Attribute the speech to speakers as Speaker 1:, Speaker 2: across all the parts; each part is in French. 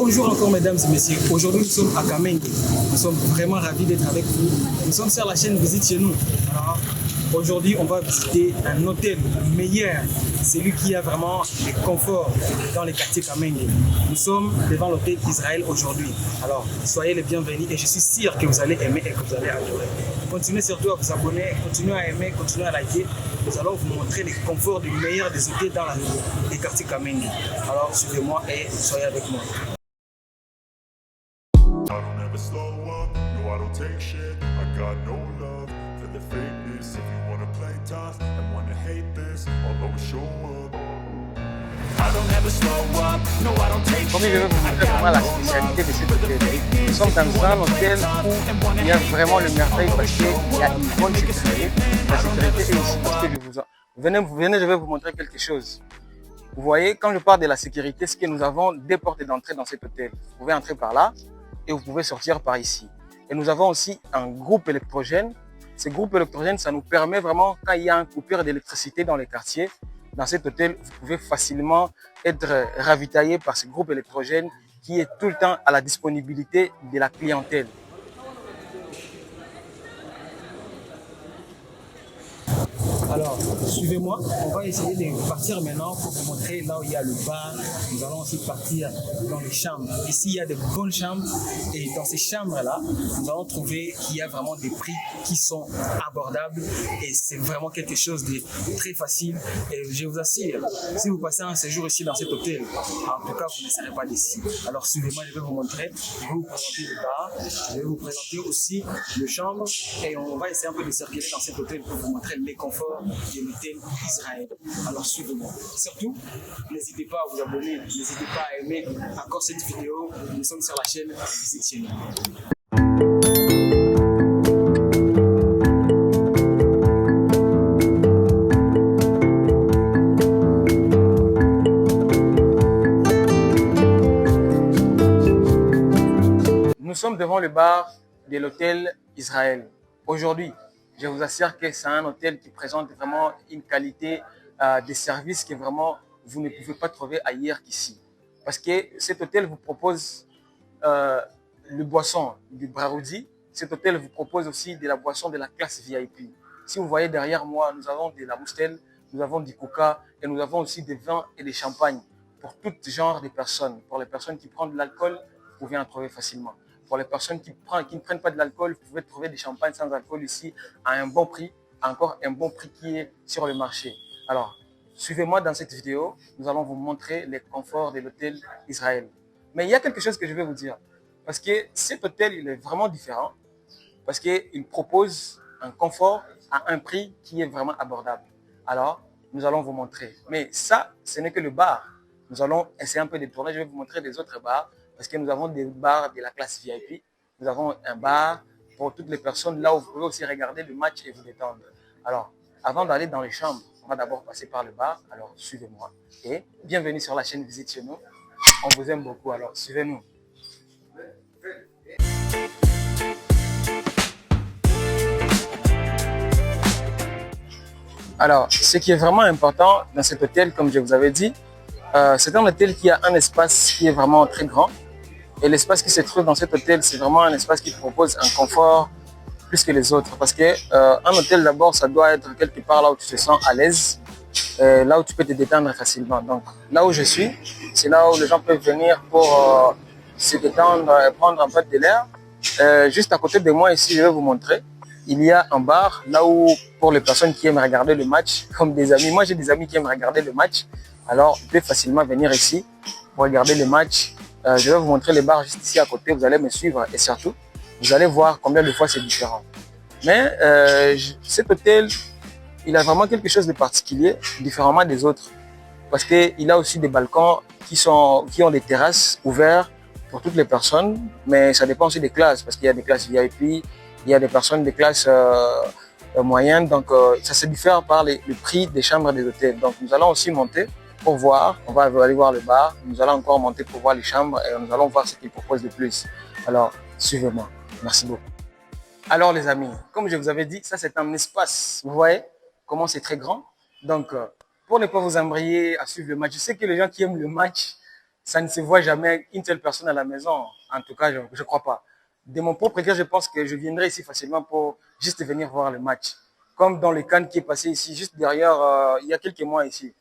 Speaker 1: Bonjour encore mesdames et messieurs, aujourd'hui nous sommes à Kamenge, nous sommes vraiment ravis d'être avec vous, nous sommes sur la chaîne Visite chez nous. Alors, aujourd'hui on va visiter un hôtel meilleur, celui qui a vraiment des conforts dans les quartiers Kamenge. Nous sommes devant l'hôtel Israël aujourd'hui, alors soyez les bienvenus et je suis sûr que vous allez aimer et que vous allez adorer. Continuez surtout à vous abonner, continuez à aimer, continuez à liker. Nous allons vous montrer les conforts du meilleur des hôtels dans les quartiers Kamenge. Alors suivez-moi et soyez avec moi.
Speaker 2: I don't ever slow up, no I don't take shit. I got no love for the fakeness. If you wanna play tough and wanna hate this, I'll always show up. I don't ever slow up, no I don't take
Speaker 3: Comme je vais vous montrer vraiment la spécialité de cet hôtel. Nous sommes dans un hôtel où il y a vraiment le merveille parce qu'il y a une bonne sécurité. La sécurité est ici parce que vous venez, je vais vous montrer quelque chose. Vous voyez, quand je parle de la sécurité, c'est que nous avons deux portes d'entrée dans cet hôtel. Vous pouvez entrer par là et vous pouvez sortir par ici. Et nous avons aussi un groupe électrogène. Ce groupe électrogène, ça nous permet vraiment, quand il y a une coupure d'électricité dans les quartiers, dans cet hôtel, vous pouvez facilement être ravitaillé par ce groupe électrogène qui est tout le temps à la disponibilité de la clientèle.
Speaker 1: Alors, suivez-moi, on va essayer de partir maintenant pour vous montrer là où il y a le bar. Nous allons aussi partir dans les chambres. Ici, il y a de bonnes chambres et dans ces chambres-là, nous allons trouver qu'il y a vraiment des prix qui sont abordables et c'est vraiment quelque chose de très facile. Et je vous assure, si vous passez un séjour ici dans cet hôtel, en tout cas, vous ne serez pas déçus. Alors, suivez-moi, je vais vous montrer, je vais vous présenter le bar, je vais vous présenter aussi les chambres et on va essayer un peu de circuler dans cet hôtel pour vous montrer les conforts de l'hôtel Israël. Alors suivez-moi. Surtout, n'hésitez pas à vous abonner, n'hésitez pas à aimer encore cette vidéo. Nous sommes sur la chaîne Visite chez nous.
Speaker 3: Nous sommes devant le bar de l'hôtel Israël. Aujourd'hui, je vous assure que c'est un hôtel qui présente vraiment une qualité de service que vraiment vous ne pouvez pas trouver ailleurs qu'ici. Parce que cet hôtel vous propose le boisson du Braroudi. Cet hôtel vous propose aussi de la boisson de la classe VIP. Si vous voyez derrière moi, nous avons de la Moustel, nous avons du Coca et nous avons aussi des vins et des champagnes pour tout genre de personnes. Pour les personnes qui prennent de l'alcool, vous pouvez en trouver facilement. Pour les personnes qui ne prennent pas de l'alcool, vous pouvez trouver des champagnes sans alcool ici à un bon prix, encore un bon prix qui est sur le marché. Alors, suivez-moi dans cette vidéo, nous allons vous montrer les conforts de l'hôtel Israël. Mais il y a quelque chose que je vais vous dire, parce que cet hôtel, il est vraiment différent, parce qu'il propose un confort à un prix qui est vraiment abordable. Alors, nous allons vous montrer. Mais ça, ce n'est que le bar. Nous allons essayer un peu de tourner, je vais vous montrer des autres bars, parce que nous avons des bars de la classe VIP. Nous avons un bar pour toutes les personnes là où vous pouvez aussi regarder le match et vous détendre. Alors, avant d'aller dans les chambres, on va d'abord passer par le bar. Alors, suivez-moi. Et bienvenue sur la chaîne Visite chez nous. On vous aime beaucoup, alors suivez-nous. Alors, ce qui est vraiment important dans cet hôtel, comme je vous avais dit, c'est un hôtel qui a un espace qui est vraiment très grand. Et l'espace qui se trouve dans cet hôtel, c'est vraiment un espace qui propose un confort plus que les autres. Parce que un hôtel, d'abord, ça doit être quelque part là où tu te sens à l'aise, là où tu peux te détendre facilement. Donc, là où je suis, c'est là où les gens peuvent venir pour se détendre et prendre un peu de l'air. Juste à côté de moi, ici, je vais vous montrer. Il y a un bar, là où, pour les personnes qui aiment regarder le match, comme des amis. Moi, j'ai des amis qui aiment regarder le match. Alors, vous pouvez facilement venir ici pour regarder le match. Je vais vous montrer les bars juste ici à côté, vous allez me suivre et surtout, vous allez voir combien de fois c'est différent. Mais cet hôtel, il a vraiment quelque chose de particulier, différemment des autres. Parce qu'il a aussi des balcons qui ont des terrasses ouvertes pour toutes les personnes, mais ça dépend aussi des classes, parce qu'il y a des classes VIP, il y a des personnes des classes moyennes, donc ça se diffère par le prix des chambres des hôtels. Donc nous allons aussi monter pour voir, on va aller voir le bar, nous allons encore monter pour voir les chambres et nous allons voir ce qu'ils proposent de plus. Alors, suivez-moi. Merci beaucoup. Alors les amis, comme je vous avais dit, ça c'est un espace. Vous voyez comment c'est très grand. Donc, pour ne pas vous embrayer à suivre le match, je sais que les gens qui aiment le match, ça ne se voit jamais une seule personne à la maison. En tout cas, je ne crois pas. De mon propre cœur, je pense que je viendrai ici facilement pour juste venir voir le match. Comme dans le Cannes qui est passé ici, juste derrière, il y a quelques mois ici.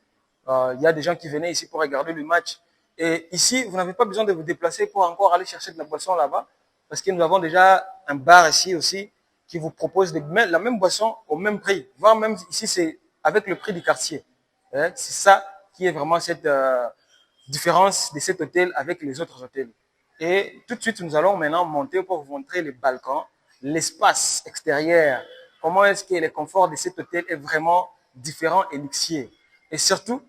Speaker 3: Il y a des gens qui venaient ici pour regarder le match. Et ici, vous n'avez pas besoin de vous déplacer pour encore aller chercher de la boisson là-bas, parce que nous avons déjà un bar ici aussi qui vous propose la même boisson au même prix. Voire même ici, c'est avec le prix du quartier. C'est ça qui est vraiment cette différence de cet hôtel avec les autres hôtels. Et tout de suite, nous allons maintenant monter pour vous montrer les balcons, l'espace extérieur, comment est-ce que le confort de cet hôtel est vraiment différent et luxueux. Et surtout,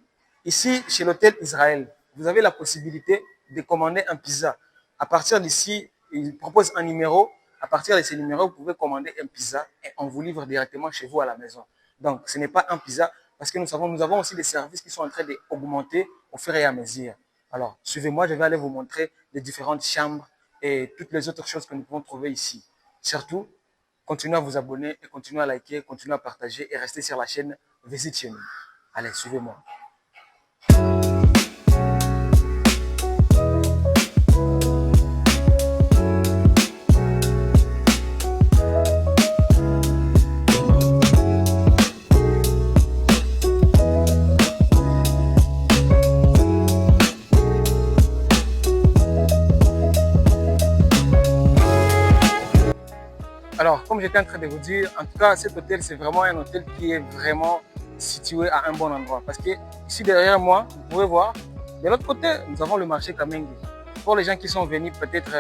Speaker 3: ici, chez l'hôtel Israël, vous avez la possibilité de commander un pizza. À partir d'ici, il propose un numéro. À partir de ce numéro, vous pouvez commander un pizza et on vous livre directement chez vous à la maison. Donc, ce n'est pas un pizza parce que nous avons aussi des services qui sont en train d'augmenter au fur et à mesure. Alors, suivez-moi, je vais aller vous montrer les différentes chambres et toutes les autres choses que nous pouvons trouver ici. Surtout, continuez à vous abonner et continuez à liker, continuez à partager et restez sur la chaîne Visite chez nous. Allez, suivez-moi. Alors, comme j'étais en train de vous dire, en tout cas, cet hôtel, c'est vraiment un hôtel qui est vraiment situé à un bon endroit. Parce que ici derrière moi, vous pouvez voir, de l'autre côté, nous avons le marché Kamenge. Pour les gens qui sont venus peut-être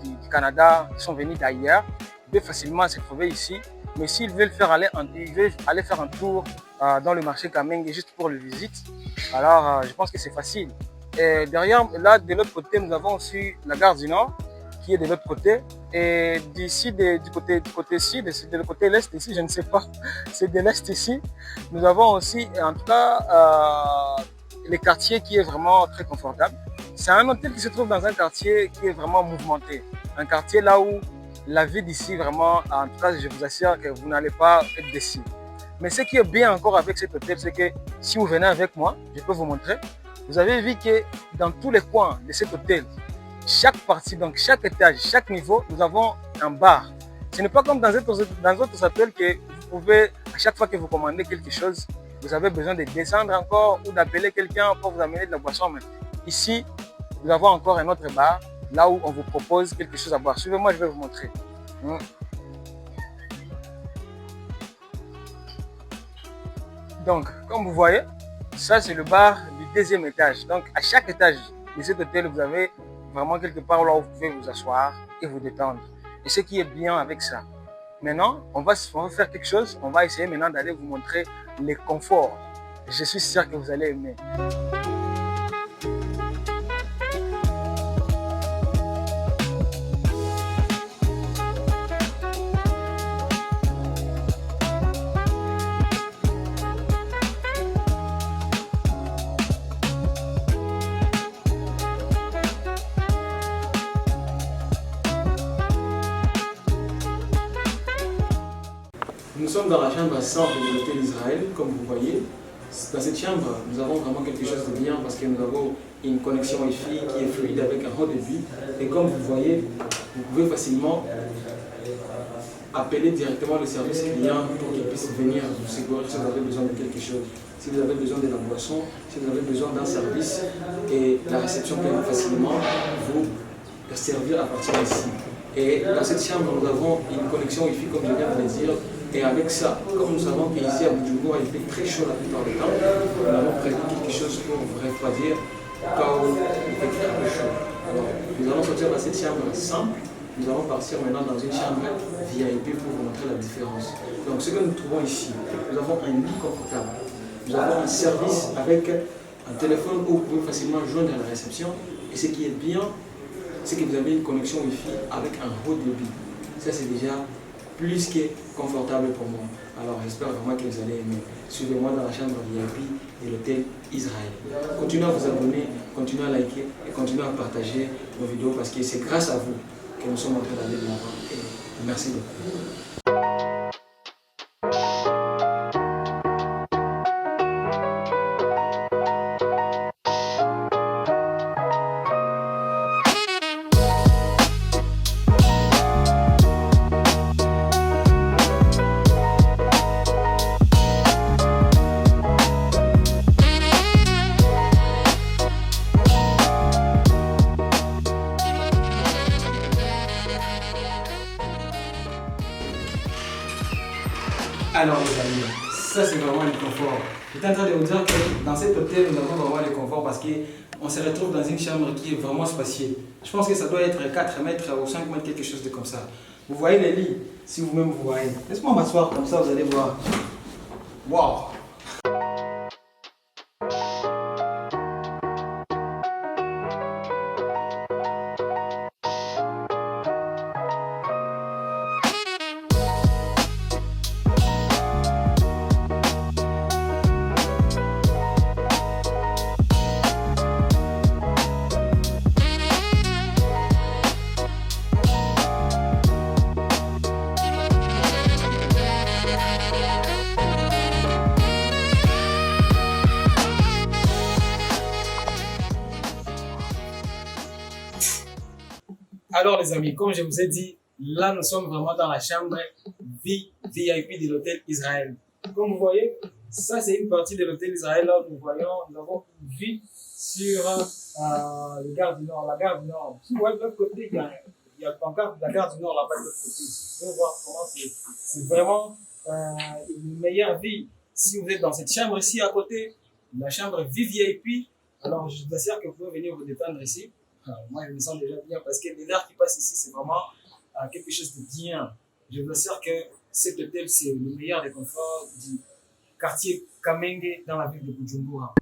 Speaker 3: du Canada, qui sont venus d'ailleurs, ils peuvent facilement se trouver ici. Mais s'ils veulent aller faire un tour dans le marché Kamenge juste pour le visite, alors je pense que c'est facile. Et derrière, là, de l'autre côté, nous avons aussi la gare du Nord, qui est de l'autre côté. Et d'ici, du côté sud, de le côté l'est ici, je ne sais pas, c'est de l'est ici. Nous avons aussi, en tout cas, les quartiers qui est vraiment très confortable. C'est un hôtel qui se trouve dans un quartier qui est vraiment mouvementé. Un quartier là où la vie d'ici, vraiment, en tout cas, je vous assure que vous n'allez pas être déçus. Mais ce qui est bien encore avec cet hôtel, c'est que si vous venez avec moi, je peux vous montrer. Vous avez vu que dans tous les coins de cet hôtel, chaque partie, donc chaque étage, chaque niveau, nous avons un bar. Ce n'est pas comme dans d'autres hôtels que vous pouvez, à chaque fois que vous commandez quelque chose, vous avez besoin de descendre encore ou d'appeler quelqu'un pour vous amener de la boisson. Mais ici, nous avons encore un autre bar, là où on vous propose quelque chose à boire. Suivez-moi, je vais vous montrer. Donc, comme vous voyez, ça c'est le bar du deuxième étage. Donc, à chaque étage de cet hôtel, vous avez vraiment quelque part là où vous pouvez vous asseoir et vous détendre. Et ce qui est bien avec ça. Maintenant, on va faire quelque chose. On va essayer maintenant d'aller vous montrer les conforts. Je suis sûr que vous allez aimer. Nous sommes dans la chambre simple de l'hôtel Israël, comme vous voyez. Dans cette chambre, nous avons vraiment quelque chose de bien parce que nous avons une connexion Wi-Fi qui est fluide avec un haut débit. Et comme vous voyez, vous pouvez facilement appeler directement le service client pour qu'il puisse venir vous secourir si vous avez besoin de quelque chose. Si vous avez besoin de la boisson, si vous avez besoin d'un service, et la réception peut facilement vous servir à partir d'ici. Et dans cette chambre, nous avons une connexion Wi-Fi, comme je viens de le dire. Et avec ça, comme nous savons qu'ici à Bujumbura, il fait très chaud la plupart du temps, nous avons prévu quelque chose pour vous refroidir quand il fait très chaud. Alors, nous allons sortir de cette chambre simple. Nous allons partir maintenant dans une chambre VIP pour vous montrer la différence. Donc, ce que nous trouvons ici, nous avons un lit confortable. Nous avons un service avec un téléphone où vous pouvez facilement joindre la réception. Et ce qui est bien, c'est que vous avez une connexion Wi-Fi avec un haut débit. Ça, c'est déjà plus que confortable pour moi. Alors j'espère vraiment que vous allez aimer. Suivez-moi dans la chambre VIP de l'hôtel Israël. Continuez à vous abonner, continuez à liker et continuez à partager nos vidéos parce que c'est grâce à vous que nous sommes en train d'aller de l'avant. Merci beaucoup.
Speaker 1: Alors les amis, ça c'est vraiment le confort. J'étais en train de vous dire que dans cet hôtel, nous avons vraiment le confort parce qu'on se retrouve dans une chambre qui est vraiment spacieuse. Je pense que ça doit être 4 mètres ou 5 mètres, quelque chose de comme ça. Vous voyez les lits, si vous-même vous voyez. Laisse-moi m'asseoir comme ça, vous allez voir. Waouh! Alors les amis, comme je vous ai dit, là nous sommes vraiment dans la chambre VIP de l'hôtel Israël. Comme vous voyez, ça c'est une partie de l'hôtel Israël. Là nous avons une vue sur le gare du Nord, la gare du Nord. Si vous voyez de l'autre côté, il y a encore la gare du Nord là-bas de l'autre côté. Vous pouvez voir comment c'est vraiment une meilleure vie. Si vous êtes dans cette chambre ici à côté, la chambre VIP, alors je vous assure que vous pouvez venir vous détendre ici. Moi, je me sens déjà bien parce que l'air qui passe ici, c'est vraiment quelque chose de bien. Je vous assure que cet hôtel, c'est le meilleur des conforts du quartier Kamenge dans la ville de Bujumbura.